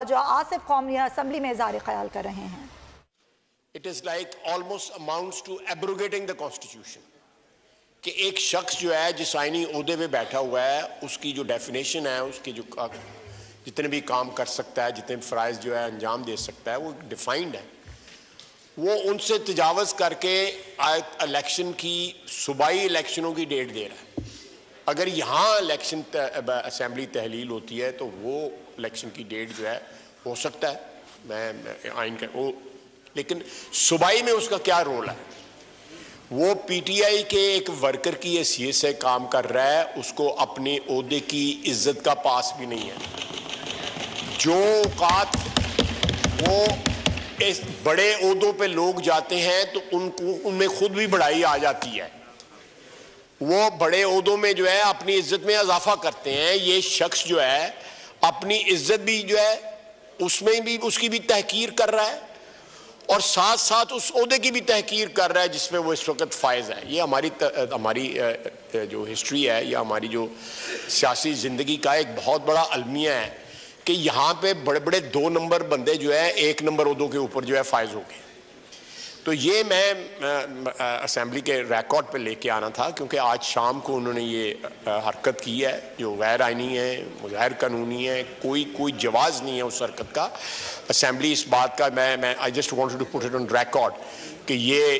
जो आसिफ कौमी असम्बली में इज़हार ख्याल कर रहे हैं। It is like almost amounts to abrogating the constitution कि एक शख्स जो है जिस आईनी ओहदे पे बैठा हुआ है उसकी जो डेफिनेशन है, उसकी जो जितने भी काम कर सकता है, जितने फ़राइज़ जो है अंजाम दे सकता है, वो डिफाइंड है। वो उनसे तजावज़ करके इलेक्शन की सूबाई इलेक्शनों की डेट दे रहा है। अगर यहाँ इलेक्शन असम्बली तहलील होती है तो वो इलेक्शन की डेट जो है हो सकता है, मैं आइन का वो, लेकिन सूबाई में उसका क्या रोल है? वो पीटीआई के एक वर्कर की हैसियत से काम कर रहा है, उसको अपने ओहदे की इज्जत का पास भी नहीं है। जो औकात वो इस बड़े ओहदों पे लोग जाते हैं तो उनको उनमें खुद भी बढ़ाई आ जाती है। वो बड़े ओहदों में जो है अपनी इज्जत में इजाफा करते हैं। ये शख्स जो है अपनी इज्जत भी जो है उसमें भी उसकी भी तहकीर कर रहा है और साथ साथ उस ओहदे की भी तहकीर कर रहा है जिसमें वो इस वक्त फायज है। ये हमारी जो हिस्ट्री है या हमारी जो सियासी ज़िंदगी का एक बहुत बड़ा अलमिया है कि यहाँ पे बड़े बड़े 2 नंबर बंदे जो है 1 नंबर ओहदों के ऊपर जो है फायज हो गए। तो ये मैं असेंबली के रिकॉर्ड पे लेके आना था क्योंकि आज शाम को उन्होंने ये हरकत की है जो गैर आइनी है, गैर कानूनी है, कोई जवाज़ नहीं है उस हरकत का। असेंबली इस बात का मैं I just wanted to put it on record कि ये